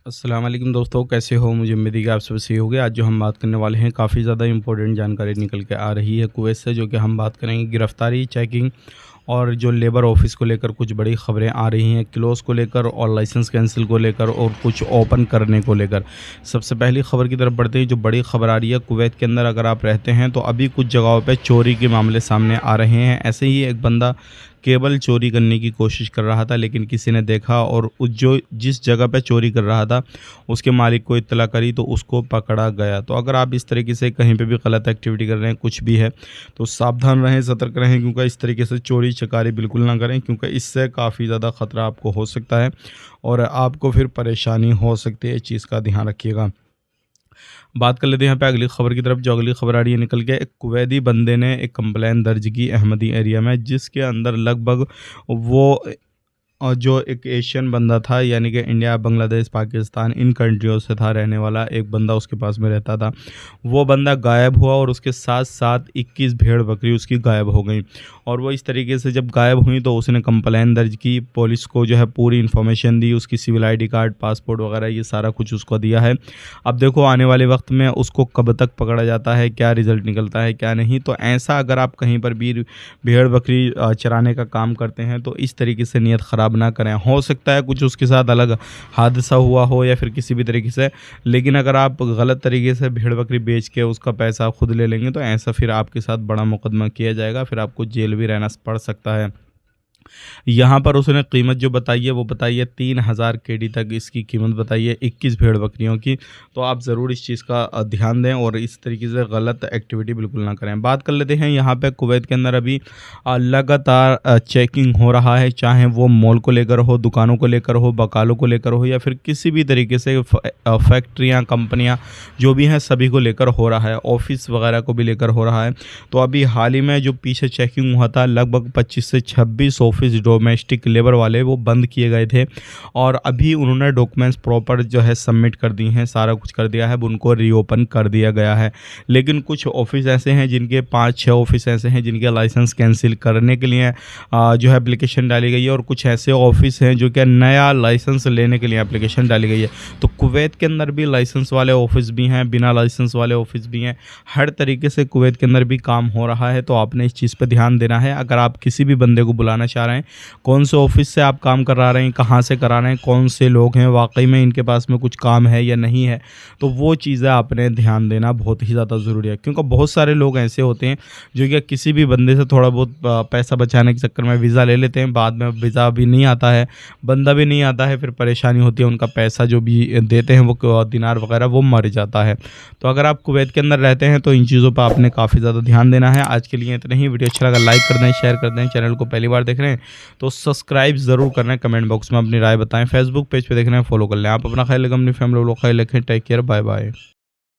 अस्सलाम वालेकुम दोस्तों, कैसे हो? मुझे उम्मीद है कि आप सब सही होंगे। आज जो हम बात करने वाले हैं काफ़ी ज़्यादा इंपॉर्टेंट जानकारी निकल के आ रही है कुवैत से, जो कि हम बात करेंगे गिरफ्तारी, चेकिंग और जो लेबर ऑफिस को लेकर कुछ बड़ी खबरें आ रही हैं, क्लोज़ को लेकर और लाइसेंस कैंसिल को लेकर और कुछ ओपन करने को लेकर। सबसे पहली खबर की तरफ बढ़ते हैं। जो बड़ी खबर आ रही है कुवैत के अंदर अगर आप रहते हैं तो अभी कुछ जगहों पे चोरी के मामले सामने आ रहे हैं। ऐसे ही एक बंदा केबल चोरी करने की कोशिश कर रहा था, लेकिन किसी ने देखा और जिस जगह पे चोरी कर रहा था उसके मालिक को इत्तला करी तो उसको पकड़ा गया। तो अगर आप इस तरीके से कहीं पे भी गलत एक्टिविटी कर रहे हैं, कुछ भी है, तो सावधान रहें, सतर्क रहें, क्योंकि इस तरीके से चोरी चकारी बिल्कुल ना करें, क्योंकि इससे काफ़ी ज़्यादा ख़तरा आपको हो सकता है और आपको फिर परेशानी हो सकती है। इस चीज़ का ध्यान रखिएगा। बात कर लेते हैं यहाँ पे अगली खबर की तरफ। जो अगली खबर आ रही है निकल के, एक कुवैती बंदे ने एक कंप्लेन दर्ज की अहमदी एरिया में, जिसके अंदर लगभग वो और जो एक एशियन बंदा था, यानी कि इंडिया, बांग्लादेश, पाकिस्तान, इन कंट्रियों से था रहने वाला एक बंदा, उसके पास में रहता था। वो बंदा गायब हुआ और उसके साथ साथ 21 भेड़ बकरी उसकी गायब हो गई। और वो इस तरीके से जब गायब हुई तो उसने कंप्लेन दर्ज की, पुलिस को जो है पूरी इन्फॉर्मेशन दी, उसकी सिविल आईडी कार्ड, पासपोर्ट वगैरह ये सारा कुछ उसको दिया है। अब देखो आने वाले वक्त में उसको कब तक पकड़ा जाता है, क्या रिजल्ट निकलता है, क्या नहीं। तो ऐसा अगर आप कहीं पर भी भेड़ बकरी चराने का काम करते हैं तो इस तरीके से नीयत ख़राब ना करें। हो सकता है कुछ उसके साथ अलग हादसा हुआ हो या फिर किसी भी तरीके से, लेकिन अगर आप गलत तरीके से भेड़ बकरी बेच के उसका पैसा खुद ले लेंगे तो ऐसा फिर आपके साथ बड़ा मुकदमा किया जाएगा, फिर आपको जेल भी रहना पड़ सकता है। यहाँ पर उसने कीमत जो बताई है वो बताई है 3000 केडी तक इसकी कीमत बताई है 21 भेड़ बकरियों की। तो आप ज़रूर इस चीज़ का ध्यान दें और इस तरीके से गलत एक्टिविटी बिल्कुल ना करें। बात कर लेते हैं यहाँ पे कुवैत के अंदर अभी लगातार चेकिंग हो रहा है, चाहे वो मॉल को लेकर हो, दुकानों को लेकर हो, बकालों को लेकर हो, या फिर किसी भी तरीके से फैक्ट्रियाँ, कंपनियाँ जो भी हैं सभी को लेकर हो रहा है, ऑफिस वगैरह को भी लेकर हो रहा है। तो अभी हाल ही में जो पीछे चेकिंग हुआ था, लगभग 25 से 26 ऑफिस डोमेस्टिक लेबर वाले वो बंद किए गए थे और अभी उन्होंने डॉक्यूमेंट्स प्रॉपर जो है सबमिट कर दी हैं, सारा कुछ कर दिया है, उनको रीओपन कर दिया गया है। लेकिन कुछ ऑफिस ऐसे हैं जिनके 5-6 ऑफिस ऐसे हैं जिनके लाइसेंस कैंसिल करने के लिए जो है एप्लीकेशन डाली गई है, और कुछ ऐसे ऑफिस हैं जो कि नया लाइसेंस लेने के लिए एप्लीकेशन डाली गई है। तो कुवैत के अंदर भी लाइसेंस वाले ऑफिस भी हैं, बिना लाइसेंस वाले ऑफिस भी हैं, हर तरीके से कुवैत के अंदर भी काम हो रहा है। तो आपने इस चीज़ पर ध्यान देना है। अगर आप किसी भी बंदे को बुलाना चाह रहे हैं, कौन से ऑफिस से आप काम करा रहे हैं, कहाँ से करा रहे हैं, कौन से लोग हैं, वाकई में इनके पास में कुछ काम है या नहीं है, तो वो चीज़ें आपने ध्यान देना बहुत ही ज़्यादा ज़रूरी है। क्योंकि बहुत सारे लोग ऐसे होते हैं जो कि किसी भी बंदे से थोड़ा बहुत पैसा बचाने के चक्कर में वीज़ा ले लेते हैं, बाद में वीज़ा भी नहीं आता है, बंदा भी नहीं आता है, फिर परेशानी होती है, उनका पैसा जो भी देते हैं वो दिनार वगैरह वो मर जाता है। तो अगर आप कुवैत के अंदर रहते हैं तो इन चीज़ों पर आपने काफ़ी ज़्यादा ध्यान देना है। आज के लिए इतना ही। वीडियो अच्छा लगा लाइक कर दें, शेयर कर दें। चैनल को पहली बार देख रहे हैं तो सब्सक्राइब ज़रूर करना है, कमेंट बॉक्स में अपनी राय बताएं। फेसबुक पेज पे देख रहे हैं, फॉलो कर लें। आप अपना ख्याल रखें, अपनी फैमिली लोग ख्याल रखें। Take care, bye bye.